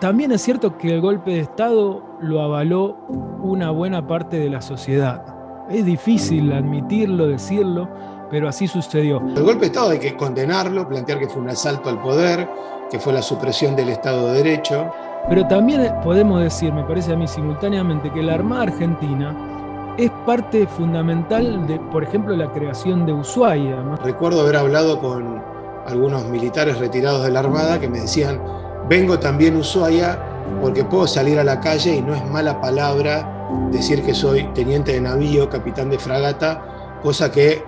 también es cierto que el golpe de Estado lo avaló una buena parte de la sociedad. Es difícil admitirlo, decirlo, pero así sucedió. El golpe de Estado hay que condenarlo, plantear que fue un asalto al poder, que fue la supresión del Estado de Derecho. Pero también podemos decir, me parece a mí simultáneamente, que la Armada Argentina es parte fundamental de, por ejemplo, la creación de Ushuaia, ¿no? Recuerdo haber hablado con algunos militares retirados de la Armada que me decían, vengo también a Ushuaia porque puedo salir a la calle y no es mala palabra decir que soy teniente de navío, capitán de fragata, cosa que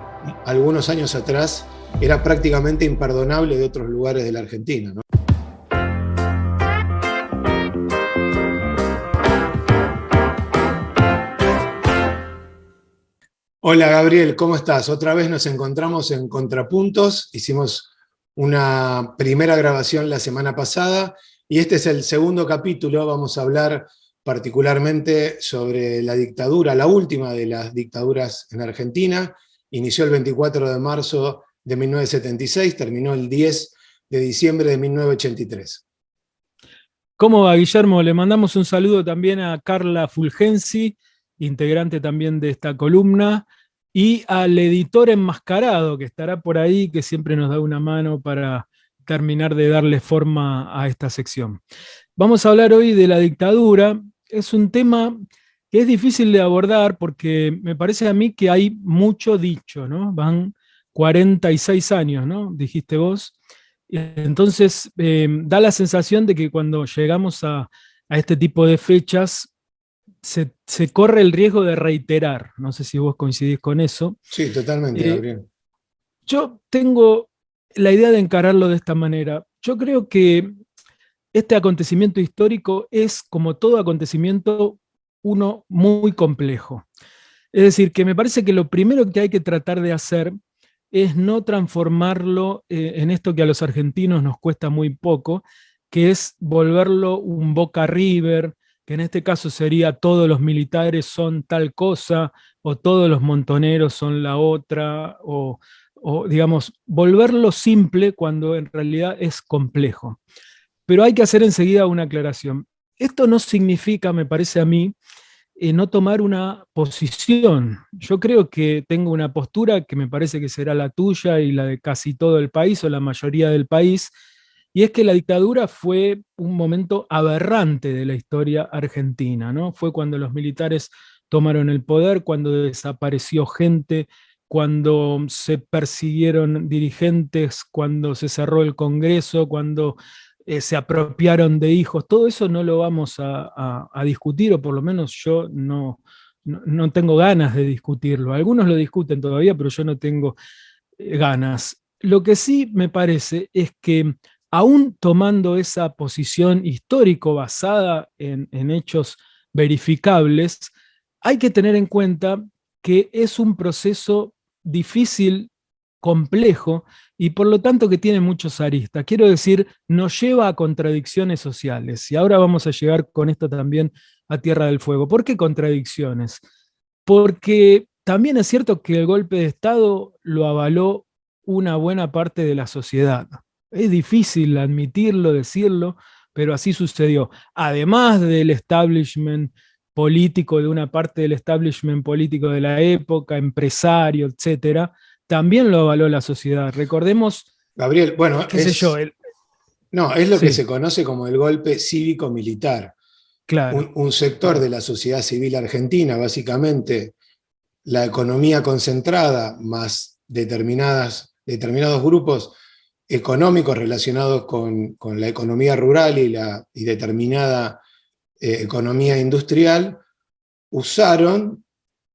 algunos años atrás era prácticamente imperdonable de otros lugares de la Argentina, ¿no? Hola Gabriel, ¿cómo estás? Otra vez nos encontramos en Contrapuntos, hicimos una primera grabación la semana pasada y este es el segundo capítulo. Vamos a hablar particularmente sobre la dictadura, la última de las dictaduras en Argentina. Inició el 24 de marzo de 1976, terminó el 10 de diciembre de 1983. ¿Cómo va, Guillermo? Le mandamos un saludo también a Carla Fulgensi, integrante también de esta columna, y al editor enmascarado que estará por ahí, que siempre nos da una mano para terminar de darle forma a esta sección. Vamos a hablar hoy de la dictadura. Es un tema que es difícil de abordar porque me parece a mí que hay mucho dicho, ¿no? Van 46 años, ¿no? Dijiste vos. Entonces, da la sensación de que cuando llegamos a este tipo de fechas, se corre el riesgo de reiterar. No sé si vos coincidís con eso. Sí, totalmente, Eh, Gabriel. yo tengo la idea de encararlo de esta manera. Yo creo que este acontecimiento histórico es, como todo acontecimiento, uno muy complejo. Es decir, que me parece que lo primero que hay que tratar de hacer es no transformarlo en esto que a los argentinos nos cuesta muy poco, que es volverlo un Boca River, que en este caso sería todos los militares son tal cosa, o todos los montoneros son la otra, o digamos, volverlo simple cuando en realidad es complejo. Pero hay que hacer enseguida una aclaración. Esto no significa, me parece a mí, no tomar una posición. Yo creo que tengo una postura que me parece que será la tuya y la de casi todo el país o la mayoría del país, y es que la dictadura fue un momento aberrante de la historia argentina, ¿no? Fue cuando los militares tomaron el poder, cuando desapareció gente, cuando se persiguieron dirigentes, cuando se cerró el Congreso, cuando se apropiaron de hijos. Todo eso no lo vamos a discutir, o por lo menos yo no tengo ganas de discutirlo. Algunos lo discuten todavía, pero yo no tengo ganas. Lo que sí me parece es que aún tomando esa posición histórico basada en hechos verificables, hay que tener en cuenta que es un proceso difícil, complejo, y por lo tanto que tiene muchos aristas. Quiero decir, nos lleva a contradicciones sociales. Y ahora vamos a llegar con esto también a Tierra del Fuego. ¿Por qué contradicciones? Porque también es cierto que el golpe de Estado lo avaló una buena parte de la sociedad. Es difícil admitirlo, decirlo, pero así sucedió. Además del establishment político, de una parte del establishment político de la época, empresario, etcétera, también lo avaló la sociedad. Recordemos, Gabriel, bueno, qué sé yo, no, es lo que sí, se conoce como el golpe cívico-militar. claro, Un sector de claro. la sociedad civil argentina, básicamente la economía concentrada, más determinados grupos económicos relacionados con la economía rural y determinada economía industrial, usaron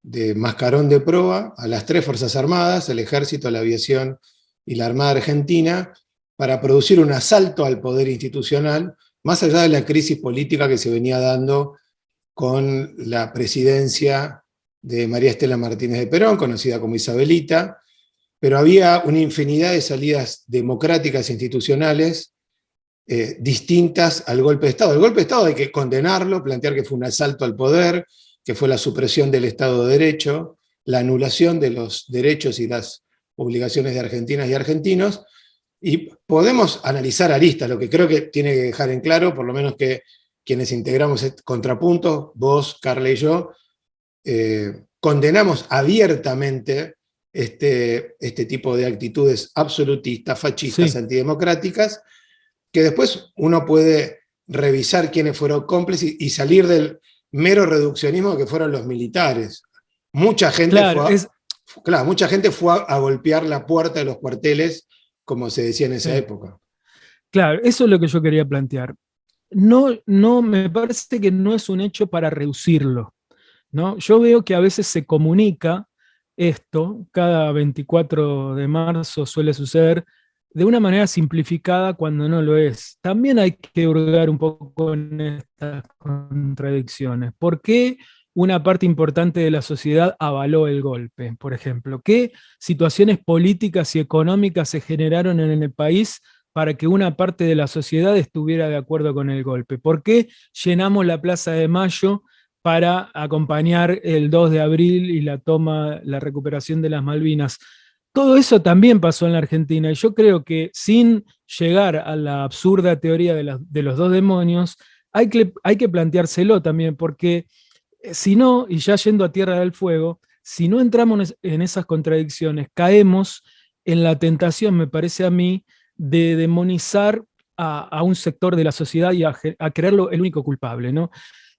de mascarón de proa a las tres Fuerzas Armadas, el Ejército, la Aviación y la Armada Argentina, para producir un asalto al poder institucional, más allá de la crisis política que se venía dando con la presidencia de María Estela Martínez de Perón, conocida como Isabelita, pero había una infinidad de salidas democráticas e institucionales distintas al golpe de Estado. El golpe de Estado hay que condenarlo, plantear que fue un asalto al poder, que fue la supresión del Estado de Derecho, la anulación de los derechos y las obligaciones de argentinas y argentinos, Y podemos analizar aristas, lo que creo que tiene que dejar en claro, por lo menos que quienes integramos Contrapunto, vos, Carla y yo, condenamos abiertamente este tipo de actitudes absolutistas, fascistas, Sí, antidemocráticas, que después uno puede revisar quiénes fueron cómplices y salir del mero reduccionismo que fueron los militares. Mucha gente claro, fue a, claro, mucha gente fue a golpear la puerta de los cuarteles, como se decía en esa sí, época. claro, eso es lo que yo quería plantear. No, no, me parece que no es un hecho para reducirlo, ¿no? Yo veo que a veces se comunica esto, cada 24 de marzo suele suceder, de una manera simplificada cuando no lo es. También hay que hurgar un poco en estas contradicciones. ¿Por qué una parte importante de la sociedad avaló el golpe, por ejemplo? ¿Qué situaciones políticas y económicas se generaron en el país para que una parte de la sociedad estuviera de acuerdo con el golpe? ¿Por qué llenamos la Plaza de Mayo para acompañar el 2 de abril y la toma, la recuperación de las Malvinas? Todo eso también pasó en la Argentina, y yo creo que sin llegar a la absurda teoría de los dos demonios, hay que planteárselo también, porque si no, y ya yendo a Tierra del Fuego, si no entramos en esas contradicciones, caemos en la tentación, me parece a mí, de demonizar a un sector de la sociedad y a creerlo el único culpable, ¿no?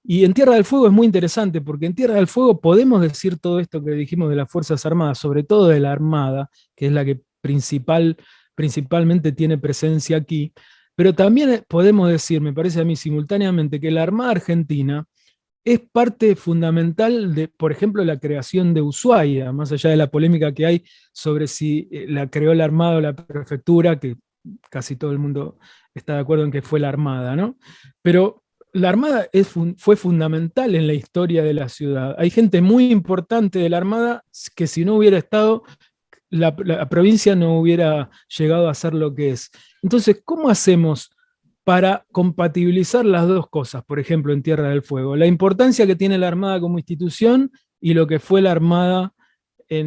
Y en Tierra del Fuego es muy interesante, porque en Tierra del Fuego podemos decir todo esto que dijimos de las Fuerzas Armadas, sobre todo de la Armada, que es la que principalmente tiene presencia aquí, pero también podemos decir, me parece a mí simultáneamente, que la Armada Argentina es parte fundamental de, por ejemplo, la creación de Ushuaia, más allá de la polémica que hay sobre si la creó la Armada o la prefectura, que casi todo el mundo está de acuerdo en que fue la Armada, ¿no? Pero la Armada fue fundamental en la historia de la ciudad. Hay gente muy importante de la Armada que si no hubiera estado, la provincia no hubiera llegado a ser lo que es. Entonces, ¿cómo hacemos para compatibilizar las dos cosas, por ejemplo, en Tierra del Fuego? La importancia que tiene la Armada como institución y lo que fue la Armada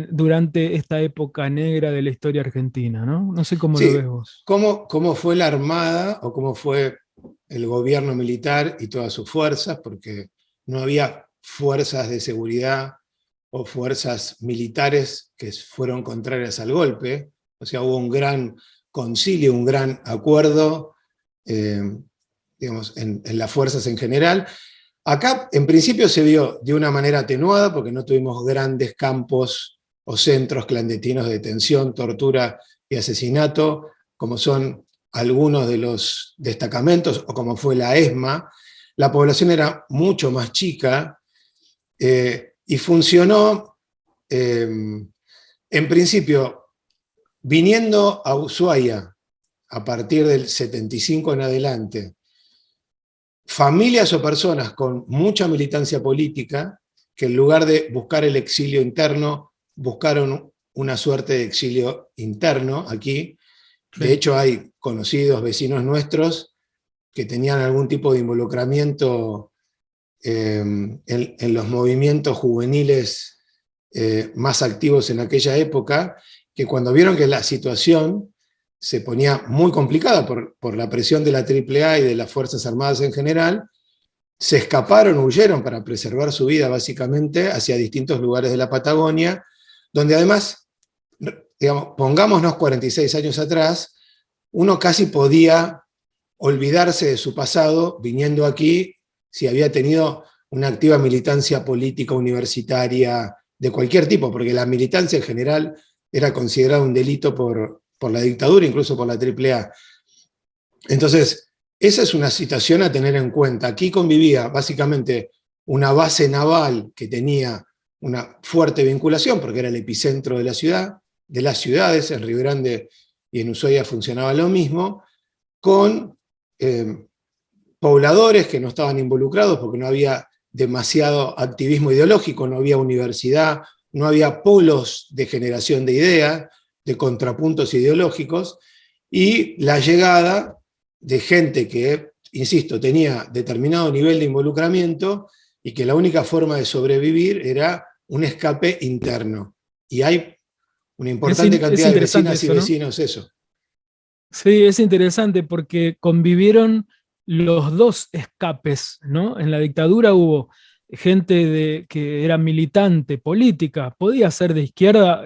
durante esta época negra de la historia argentina, ¿no? No sé cómo lo ves Sí, vos. cómo fue la Armada o cómo fue el gobierno militar y todas sus fuerzas, porque no había fuerzas de seguridad o fuerzas militares que fueron contrarias al golpe, o sea, hubo un gran concilio, un gran acuerdo, eh, digamos, en las fuerzas en general. Acá, en principio, se vio de una manera atenuada, porque no tuvimos grandes campos o centros clandestinos de detención, tortura y asesinato, como son algunos de los destacamentos, o como fue la ESMA. La población era mucho más chica, y funcionó, en principio, viniendo a Ushuaia a partir del 75 en adelante, familias o personas con mucha militancia política que en lugar de buscar el exilio interno, buscaron una suerte de exilio interno aquí. De Sí. hecho, hay conocidos vecinos nuestros que tenían algún tipo de involucramiento en los movimientos juveniles más activos en aquella época, que cuando vieron que la situación se ponía muy complicada por la presión de la AAA y de las Fuerzas Armadas en general, se escaparon, huyeron para preservar su vida básicamente hacia distintos lugares de la Patagonia, donde además, digamos, pongámonos 46 años atrás, uno casi podía olvidarse de su pasado viniendo aquí si había tenido una activa militancia política, universitaria, de cualquier tipo, porque la militancia en general era considerada un delito por la dictadura, incluso por la AAA. Entonces, esa es una situación a tener en cuenta. Aquí convivía básicamente una base naval que tenía una fuerte vinculación, porque era el epicentro de la ciudad, de las ciudades, en Río Grande y en Ushuaia funcionaba lo mismo, con pobladores que no estaban involucrados porque no había demasiado activismo ideológico, no había universidad, no había polos de generación de ideas, de contrapuntos ideológicos, y la llegada de gente que, insisto, tenía determinado nivel de involucramiento y que la única forma de sobrevivir era un escape interno. Y hay una importante Es cantidad de interesante vecinas y eso, ¿no? vecinos eso. Sí, es interesante porque convivieron los dos escapes, ¿no? En la dictadura hubo gente que era militante política, podía ser de izquierda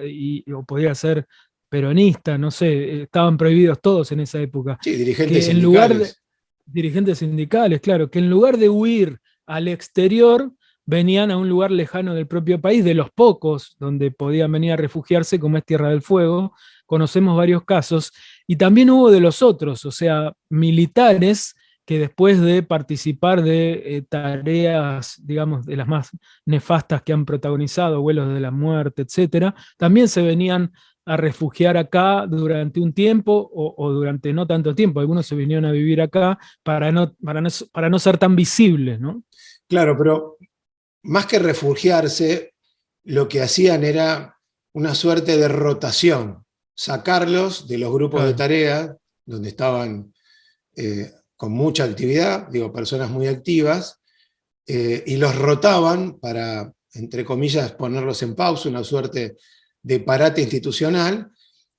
o podía ser peronista, no sé, estaban prohibidos todos en esa época, Sí, dirigentes que en lugar de sindicales. dirigentes sindicales, claro, que en lugar de huir al exterior, venían a un lugar lejano del propio país, de los pocos donde podían venir a refugiarse, como es Tierra del Fuego. Conocemos varios casos, y también hubo de los otros, o sea, militares que después de participar de tareas, digamos, de las más nefastas que han protagonizado, vuelos de la muerte, etcétera, también se venían a refugiar acá durante un tiempo o durante no tanto tiempo. Algunos se vinieron a vivir acá para no ser tan visibles, ¿no? Claro, pero más que refugiarse, lo que hacían era una suerte de rotación, sacarlos de los grupos de Claro. tarea, donde estaban con mucha actividad, digo, personas muy activas, y los rotaban para, entre comillas, ponerlos en pausa, una suerte de parate institucional,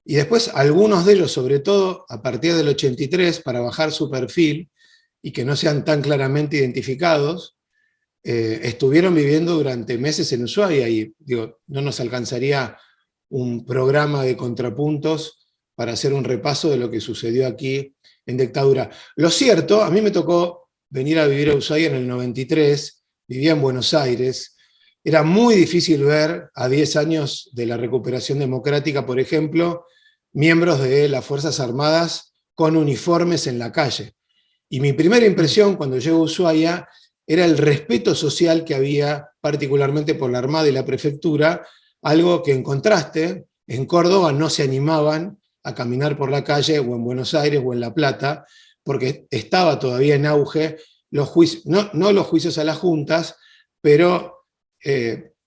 y después algunos de ellos, sobre todo a partir del 83, para bajar su perfil y que no sean tan claramente identificados, estuvieron viviendo durante meses en Ushuaia y digo, no nos alcanzaría un programa de contrapuntos para hacer un repaso de lo que sucedió aquí en dictadura. Lo cierto, a mí me tocó venir a vivir a Ushuaia en el 93, vivía en Buenos Aires, era muy difícil ver a 10 años de la recuperación democrática, por ejemplo, miembros de las Fuerzas Armadas con uniformes en la calle. Y mi primera Mm. impresión cuando llego a Ushuaia era el respeto social que había, particularmente por la Armada y la Prefectura, algo que en contraste, en Córdoba no se animaban a caminar por la calle, o en Buenos Aires, o en La Plata, porque estaba todavía en auge los juicios, no los juicios a las juntas, pero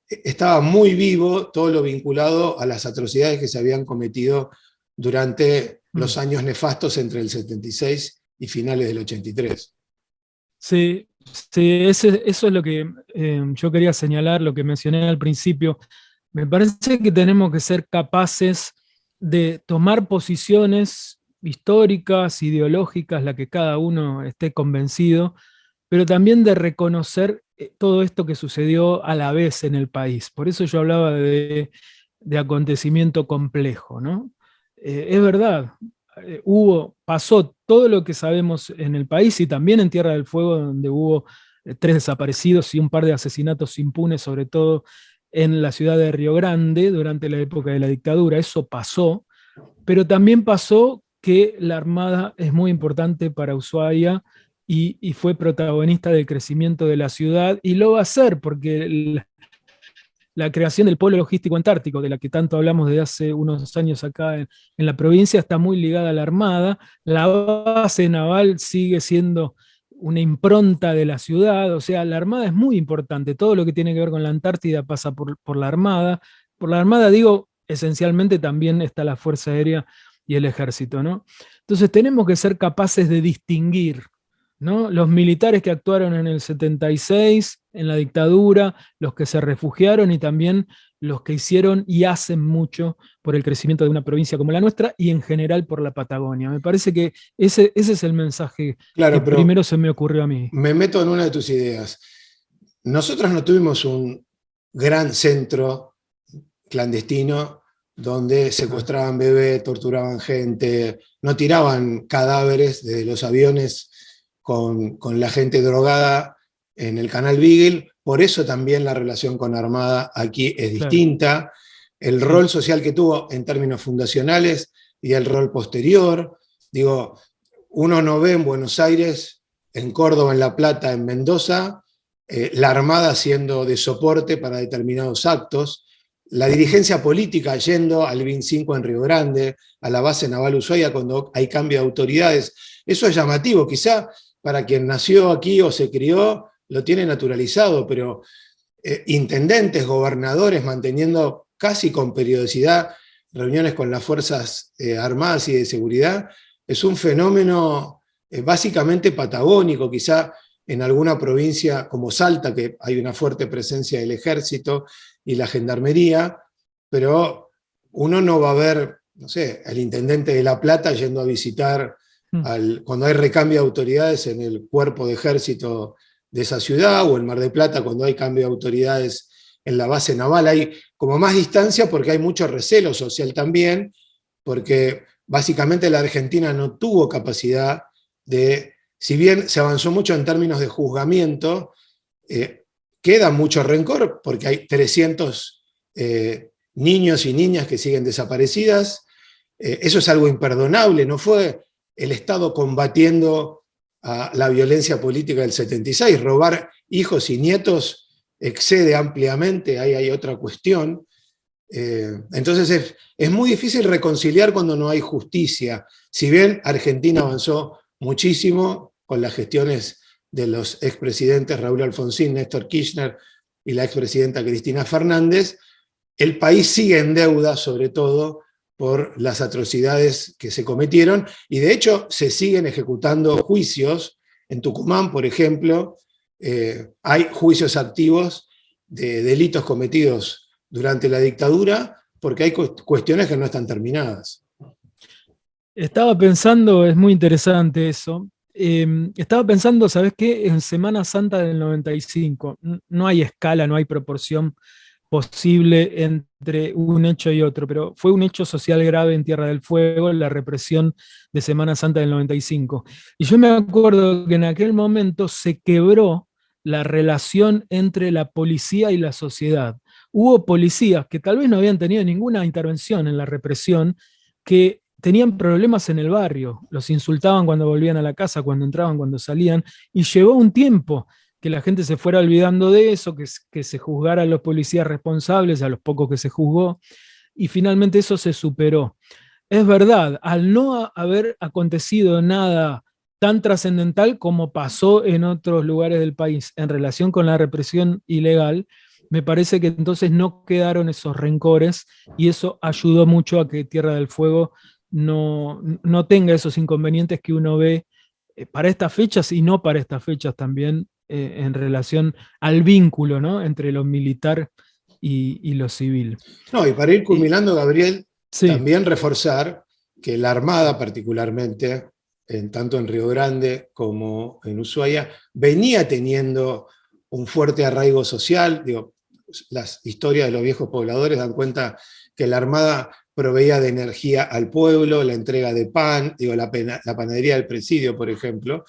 estaba muy vivo todo lo vinculado a las atrocidades que se habían cometido durante los Mm. años nefastos entre el 76 y finales del 83. Sí, sí, eso es lo que yo quería señalar, lo que mencioné al principio. Me parece que tenemos que ser capaces de tomar posiciones históricas, ideológicas, la que cada uno esté convencido, pero también de reconocer todo esto que sucedió a la vez en el país. Por eso yo hablaba de acontecimiento complejo, ¿no? Es verdad, pasó todo lo que sabemos en el país y también en Tierra del Fuego, donde hubo 3 desaparecidos y un par de asesinatos impunes, sobre todo en la ciudad de Río Grande durante la época de la dictadura. Eso pasó, pero también pasó que la Armada es muy importante para Ushuaia y fue protagonista del crecimiento de la ciudad y lo va a ser porque la creación del Polo Logístico Antártico, de la que tanto hablamos desde hace unos años acá en la provincia, está muy ligada a la Armada. La base naval sigue siendo una impronta de la ciudad, o sea, la Armada es muy importante. Todo lo que tiene que ver con la Antártida pasa por la Armada. Por la Armada, digo, esencialmente también está la Fuerza Aérea y el Ejército, ¿no? Entonces tenemos que ser capaces de distinguir, ¿no? Los militares que actuaron en el 76, en la dictadura, los que se refugiaron y también los que hicieron y hacen mucho por el crecimiento de una provincia como la nuestra y en general por la Patagonia. Me parece que ese es el mensaje que Claro, pero primero se me ocurrió a mí. me meto en una de tus ideas. Nosotros no tuvimos un gran centro clandestino donde secuestraban bebés, torturaban gente, no tiraban cadáveres desde los aviones con la gente drogada en el canal Beagle. Por eso también la relación con Armada aquí es Claro, distinta. El sí. rol social que tuvo en términos fundacionales y el rol posterior. Digo, uno no ve en Buenos Aires, en Córdoba, en La Plata, en Mendoza, la Armada siendo de soporte para determinados actos, la Mm. dirigencia política yendo al BIN 5 en Río Grande, a la base naval Ushuaia cuando hay cambio de autoridades. Eso es llamativo, quizá para quien nació aquí o se crió lo tiene naturalizado, pero intendentes, gobernadores manteniendo casi con periodicidad reuniones con las Fuerzas Armadas y de Seguridad, es un fenómeno básicamente patagónico, quizá en alguna provincia como Salta, que hay una fuerte presencia del ejército y la gendarmería, pero uno no va a ver no sé, al intendente de La Plata yendo a visitar, cuando hay recambio de autoridades en el cuerpo de ejército de esa ciudad, o en Mar del Plata cuando hay cambio de autoridades en la base naval. Hay como más distancia porque hay mucho recelo social también, porque básicamente la Argentina no tuvo capacidad de, si bien se avanzó mucho en términos de juzgamiento, queda mucho rencor porque hay 300 niños y niñas que siguen desaparecidas. Eso es algo imperdonable, no fue el Estado combatiendo a la violencia política del 76, robar hijos y nietos excede ampliamente, ahí hay otra cuestión. Entonces es muy difícil reconciliar cuando no hay justicia. Si bien Argentina avanzó muchísimo con las gestiones de los expresidentes Raúl Alfonsín, Néstor Kirchner y la expresidenta Cristina Fernández, el país sigue en deuda, sobre todo por las atrocidades que se cometieron, y de hecho se siguen ejecutando juicios. En Tucumán, por ejemplo, hay juicios activos de delitos cometidos durante la dictadura, porque hay cuestiones que no están terminadas. Estaba pensando, es muy interesante eso. Estaba pensando, ¿sabes qué? En Semana Santa del 95, no hay escala, no hay proporción posible entre un hecho y otro, pero fue un hecho social grave en Tierra del Fuego, la represión de Semana Santa del 95. Y yo me acuerdo que en aquel momento se quebró la relación entre la policía y la sociedad. Hubo policías que tal vez no habían tenido ninguna intervención en la represión, que tenían problemas en el barrio, los insultaban cuando volvían a la casa, cuando entraban, cuando salían, y llevó un tiempo que la gente se fuera olvidando de eso, que se juzgara a los policías responsables, a los pocos que se juzgó, y finalmente eso se superó. Es verdad, al no haber acontecido nada tan trascendental como pasó en otros lugares del país en relación con la represión ilegal, me parece que entonces no quedaron esos rencores y eso ayudó mucho a que Tierra del Fuego no tenga esos inconvenientes que uno ve para estas fechas y no para estas fechas también en relación al vínculo, ¿no?, entre lo militar y lo civil. No, y para ir Y, culminando, Gabriel, sí, también reforzar que la Armada, particularmente, tanto en Río Grande como en Ushuaia, venía teniendo un fuerte arraigo social. Digo, las historias de los viejos pobladores dan cuenta que la Armada proveía de energía al pueblo, la entrega de pan, digo, la panadería del presidio, por ejemplo,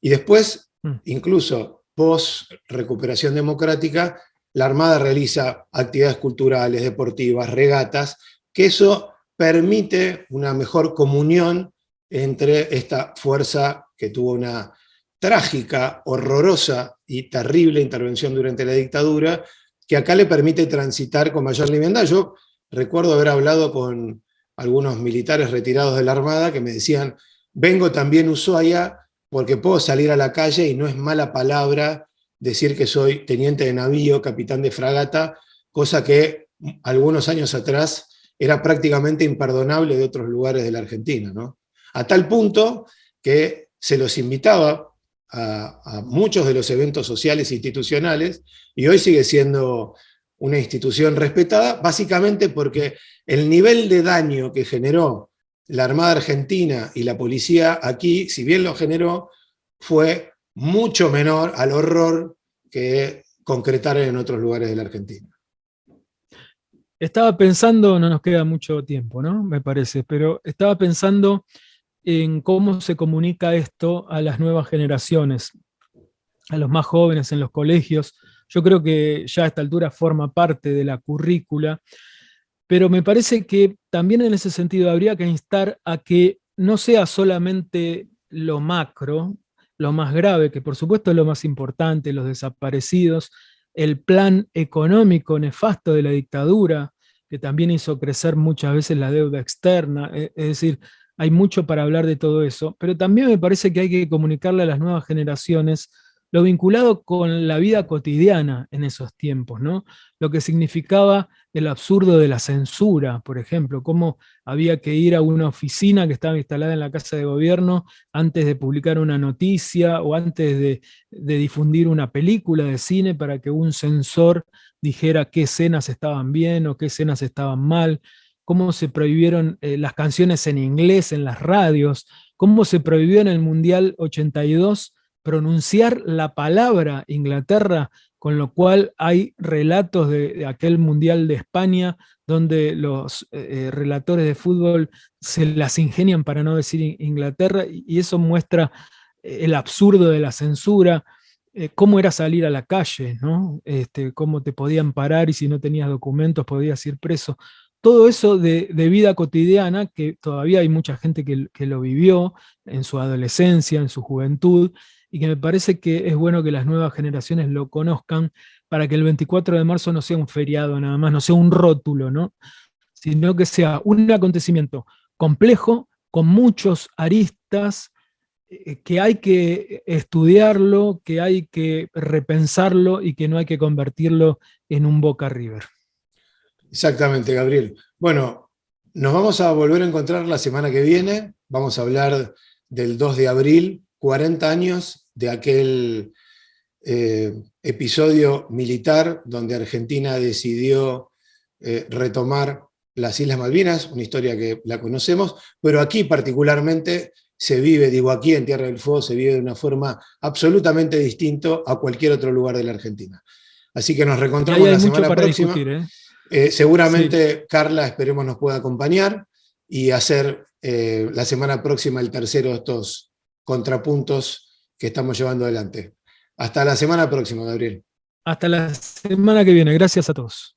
y después, incluso post recuperación democrática, la Armada realiza actividades culturales, deportivas, regatas, que eso permite una mejor comunión entre esta fuerza que tuvo una trágica, horrorosa y terrible intervención durante la dictadura, que acá le permite transitar con mayor liviandad. Yo recuerdo haber hablado con algunos militares retirados de la Armada que me decían, vengo también a Ushuaia porque puedo salir a la calle y no es mala palabra decir que soy teniente de navío, capitán de fragata, cosa que algunos años atrás era prácticamente imperdonable de otros lugares de la Argentina, ¿no? A tal punto que se los invitaba a muchos de los eventos sociales e institucionales, y hoy sigue siendo una institución respetada, básicamente porque el nivel de daño que generó la Armada Argentina y la policía aquí, si bien lo generó, fue mucho menor al horror que concretaron en otros lugares de la Argentina. estaba pensando, no nos queda mucho tiempo, ¿no?, me parece, pero estaba pensando en cómo se comunica esto a las nuevas generaciones, a los más jóvenes en los colegios. Yo creo que ya a esta altura forma parte de la currícula, pero me parece que también en ese sentido habría que instar a que no sea solamente lo macro, lo más grave, que por supuesto es lo más importante, los desaparecidos, el plan económico nefasto de la dictadura, que también hizo crecer muchas veces la deuda externa, es decir, hay mucho para hablar de todo eso, pero también me parece que hay que comunicarle a las nuevas generaciones lo vinculado con la vida cotidiana en esos tiempos, ¿no? Lo que significaba el absurdo de la censura, por ejemplo, cómo había que ir a una oficina que estaba instalada en la Casa de Gobierno antes de publicar una noticia o antes de difundir una película de cine para que un censor dijera qué escenas estaban bien o qué escenas estaban mal. cómo se prohibieron las canciones en inglés en las radios, cómo se prohibió en el Mundial 82 pronunciar la palabra Inglaterra, con lo cual hay relatos de aquel Mundial de España donde los relatores de fútbol se las ingenian para no decir Inglaterra, y eso muestra el absurdo de la censura, cómo era salir a la calle, ¿no? Cómo te podían parar y si no tenías documentos podías ir preso. Todo eso de vida cotidiana, que todavía hay mucha gente que lo vivió en su adolescencia, en su juventud, y que me parece que es bueno que las nuevas generaciones lo conozcan para que el 24 de marzo no sea un feriado nada más, no sea un rótulo, ¿no? Sino que sea un acontecimiento complejo, con muchos aristas, que hay que estudiarlo, que hay que repensarlo y que no hay que convertirlo en un Boca River. Exactamente, Gabriel. Bueno, nos vamos a volver a encontrar la semana que viene. Vamos a hablar del 2 de abril, 40 años de aquel episodio militar donde Argentina decidió retomar las Islas Malvinas, una historia que la conocemos, pero aquí particularmente se vive, digo aquí en Tierra del Fuego, se vive de una forma absolutamente distinta a cualquier otro lugar de la Argentina. Así que nos Y ahí reencontramos hay la mucho semana para próxima. discutir, ¿eh? Sí. Seguramente Carla, esperemos, nos pueda acompañar y hacer la semana próxima el tercero de estos contrapuntos que estamos llevando adelante. Hasta la semana próxima, Gabriel. Hasta la semana que viene. Gracias a todos.